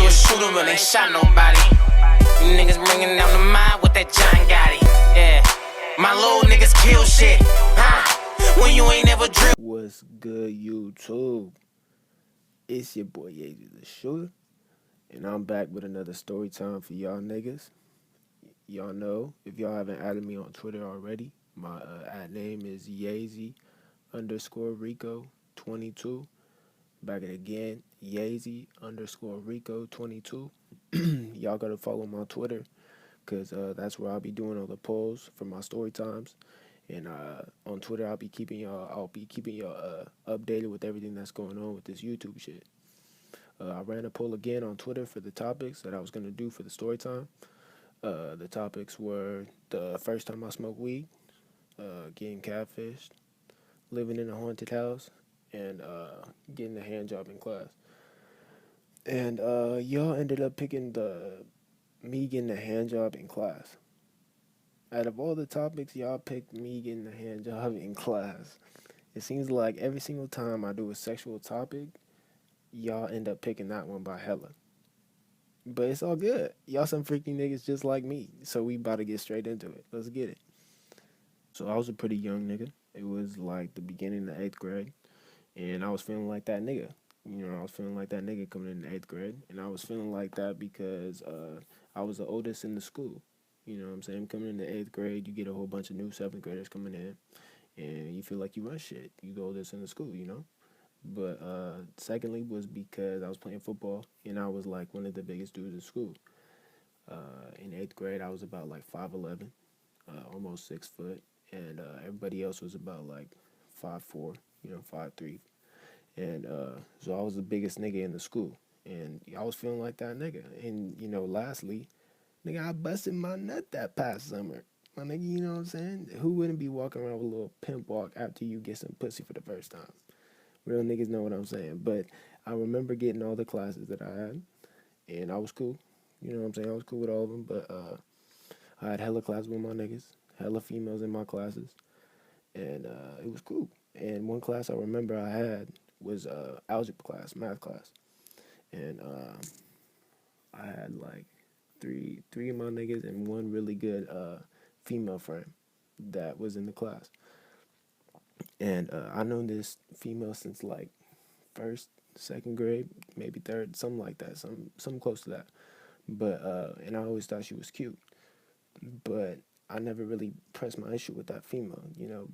a shooter, but ain't shot nobody. You niggas bringing down the mind with that John Gotti. Yeah, my little niggas kill shit, huh? When you ain't never drilled. What's good, YouTube? It's your boy YayzyTheShoota, and I'm back with another story time for y'all niggas. Y'all know, if y'all haven't added me on Twitter already, my ad name is Yayzy_Rico22. Back it again, Yayzy_Rico22. Y'all gotta follow my Twitter, because that's where I'll be doing all the polls for my story times. And on Twitter, I'll be keeping y'all updated with everything that's going on with this YouTube shit. I ran a poll again on Twitter for the topics that I was gonna do for the story time. The topics were the first time I smoked weed, getting catfished, living in a haunted house, and getting a hand job in class. And y'all ended up picking me getting a hand job in class. Out of all the topics, y'all picked me getting a hand job in class. It seems like every single time I do a sexual topic, y'all end up picking that one by hella. But it's all good. Y'all some freaky niggas just like me. So we about to get straight into it. Let's get it. So I was a pretty young nigga. It was like the beginning of 8th grade. And I was feeling like that nigga. You know, I was feeling like that nigga coming in the 8th grade. And I was feeling like that because I was the oldest in the school. You know what I'm saying? Coming into 8th grade, you get a whole bunch of new 7th graders coming in. And you feel like you run shit. You the oldest in the school, you know? But secondly was because I was playing football, and I was like one of the biggest dudes in school. In 8th grade, I was about like 5'11", almost 6 foot, and everybody else was about like 5'4", 5'3", and so I was the biggest nigga in the school, and I was feeling like that nigga. And lastly, nigga, I busted my nut that past summer. My nigga, you know what I'm saying? Who wouldn't be walking around with a little pimp walk after you get some pussy for the first time? Real niggas know what I'm saying. But I remember getting all the classes that I had, and I was cool. You know what I'm saying? I was cool with all of them, but I had hella classes with my niggas, hella females in my classes, and it was cool. And one class I remember I had was algebra class, math class, and I had like three of my niggas and one really good female friend that was in the class. And I known this female since like first, second grade, maybe third, something like that, something close to that. But and I always thought she was cute, but I never really pressed my issue with that female,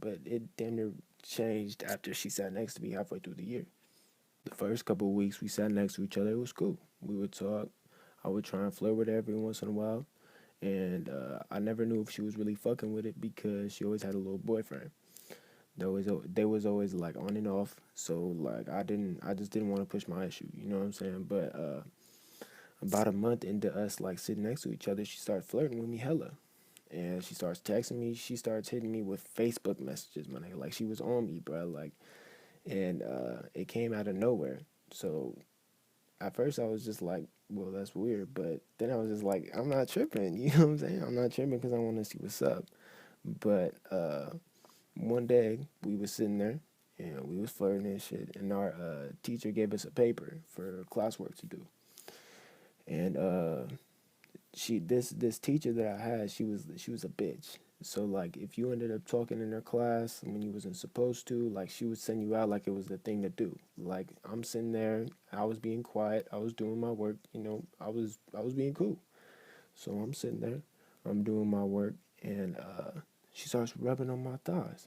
But it damn near changed after she sat next to me halfway through the year. The first couple of weeks we sat next to each other, it was cool. We would talk. I would try and flirt with her every once in a while, and I never knew if she was really fucking with it because she always had a little boyfriend. They was always like on and off, so like I just didn't want to push my issue, you know what I'm saying? But about a month into us like sitting next to each other, she started flirting with me hella, and she starts texting me. She starts hitting me with Facebook messages, my nigga, like she was on me, bro. Like, and it came out of nowhere. So at first I was just like, well, that's weird, but then I was just like, I'm not tripping, you know what I'm saying? I'm not tripping because I want to see what's up. But one day we was sitting there and we was flirting and shit, and our teacher gave us a paper for classwork to do. And this teacher that I had, she was a bitch. So like if you ended up talking in her class when you wasn't supposed to, like she would send you out like it was the thing to do. Like I'm sitting there, I was being quiet, I was doing my work, I was being cool. So I'm sitting there, I'm doing my work, and she starts rubbing on my thighs.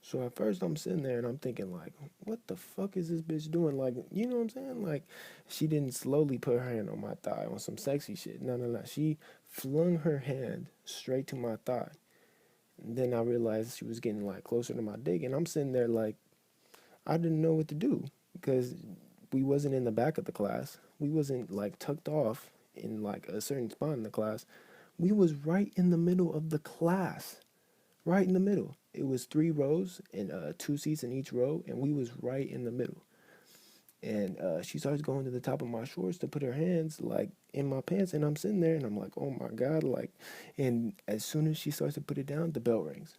So at first I'm sitting there and I'm thinking like, what the fuck is this bitch doing? Like, you know what I'm saying? Like, she didn't slowly put her hand on my thigh on some sexy shit. No. She flung her hand straight to my thigh. And then I realized she was getting like closer to my dick, and I'm sitting there like, I didn't know what to do because we wasn't in the back of the class. We wasn't like tucked off in like a certain spot in the class. We was right in the middle of the class. Right in the middle. It was 3 rows and 2 seats in each row, and we was right in the middle. And she starts going to the top of my shorts to put her hands like in my pants, and I'm sitting there and I'm like, oh my God, like, and as soon as she starts to put it down, the bell rings.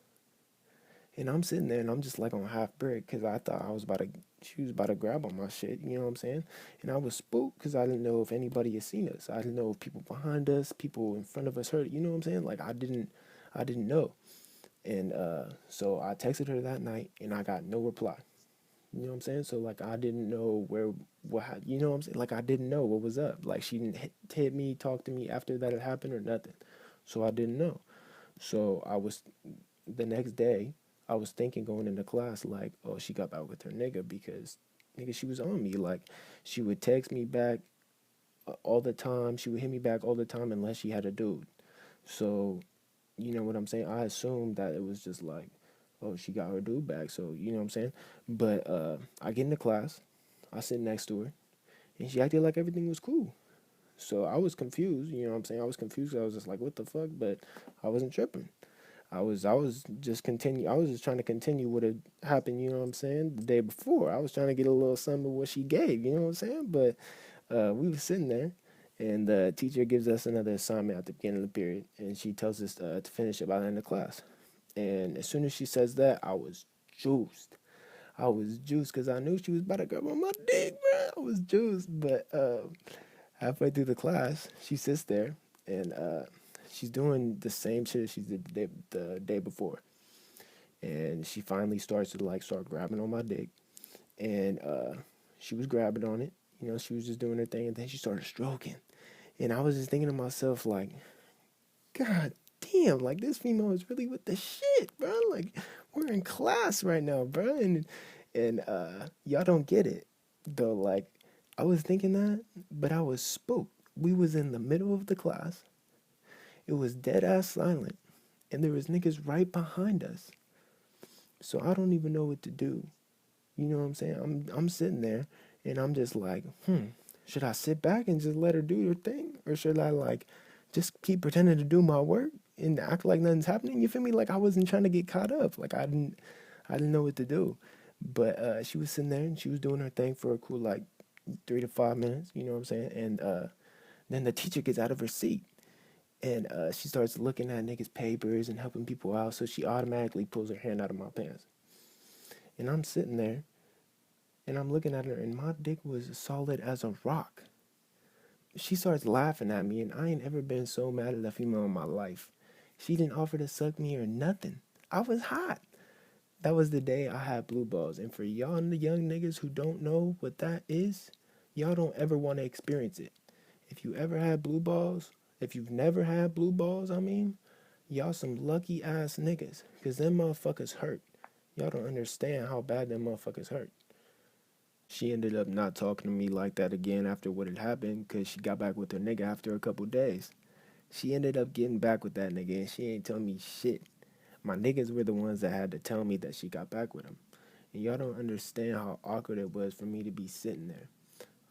And I'm sitting there and I'm just like on half break because I thought she was about to grab on my shit, you know what I'm saying? And I was spooked because I didn't know if anybody had seen us. I didn't know if people behind us, people in front of us heard it, you know what I'm saying? Like I didn't know. And so I texted her that night and I got no reply. You know what I'm saying? So like I didn't know you know what I'm saying? Like I didn't know what was up. Like she didn't hit me, talk to me after that had happened or nothing. So I didn't know. So the next day, I was thinking going into class like, oh, she got back with her nigga because nigga she was on me. Like she would text me back all the time. She would hit me back all the time unless she had a dude. So you know what I'm saying? I assumed that it was just like, oh, she got her dude back. So you know what I'm saying? But I get into class, I sit next to her, and she acted like everything was cool. So I was confused. You know what I'm saying? I was confused. I was just like, what the fuck? But I wasn't tripping. I was just trying to continue what had happened, you know what I'm saying, the day before. I was trying to get a little something of what she gave, you know what I'm saying? But we were sitting there and the teacher gives us another assignment at the beginning of the period and she tells us to finish it by the end of class. And as soon as she says that, I was juiced. I was juiced because I knew she was about to grab on my dick, man. I was juiced. But halfway through the class, she sits there and she's doing the same shit she did the day before. And she finally starts to like start grabbing on my dick. And she was grabbing on it. You know, she was just doing her thing. And then she started stroking. And I was just thinking to myself, like, God damn, like this female is really with the shit, bro. Like, we're in class right now, bro. And y'all don't get it. Though, like, I was thinking that, but I was spooked. We was in the middle of the class. It was dead ass silent. And there was niggas right behind us. So I don't even know what to do. You know what I'm saying? I'm sitting there and I'm just like, should I sit back and just let her do her thing? Or should I like just keep pretending to do my work and act like nothing's happening? You feel me? Like I wasn't trying to get caught up. Like I didn't know what to do. But she was sitting there and she was doing her thing for a cool like 3 to 5 minutes, you know what I'm saying? And then the teacher gets out of her seat and she starts looking at niggas' papers and helping people out, so she automatically pulls her hand out of my pants. And I'm sitting there and I'm looking at her and my dick was solid as a rock. She starts laughing at me and I ain't ever been so mad at a female in my life. She didn't offer to suck me or nothing. I was hot. That was the day I had blue balls. And for y'all the young niggas who don't know what that is, y'all don't ever want to experience it. If you ever had blue balls, if you've never had blue balls, I mean, y'all some lucky ass niggas. Because them motherfuckers hurt. Y'all don't understand how bad them motherfuckers hurt. She ended up not talking to me like that again after what had happened because she got back with her nigga after a couple days. She ended up getting back with that nigga and she ain't tell me shit. My niggas were the ones that had to tell me that she got back with him. And y'all don't understand how awkward it was for me to be sitting there.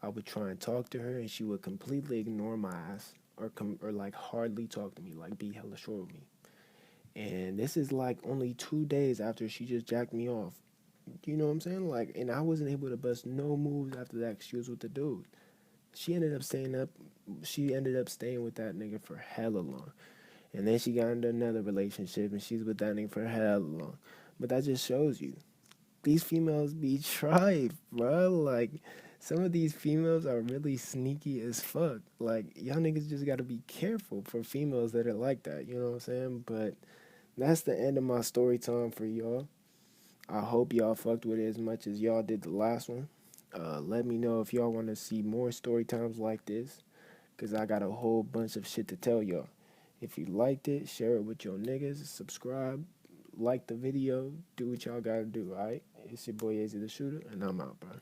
I would try and talk to her and she would completely ignore my ass or like hardly talk to me, like be hella short with me. And this is like only 2 days after she just jacked me off. You know what I'm saying? Like, and I wasn't able to bust no moves after that 'cause she was with the dude. She ended up staying with that nigga for hella long. And then she got into another relationship and she's with that nigga for hella long. But that just shows you. These females be tripe, bro. Like, some of these females are really sneaky as fuck. Like, y'all niggas just gotta be careful for females that are like that. You know what I'm saying? But that's the end of my story time for y'all. I hope y'all fucked with it as much as y'all did the last one. Let me know if y'all want to see more story times like this, because I got a whole bunch of shit to tell y'all. If you liked it, share it with your niggas, subscribe, like the video, do what y'all gotta do, alright? It's your boy YayzyTheShoota, and I'm out, bro.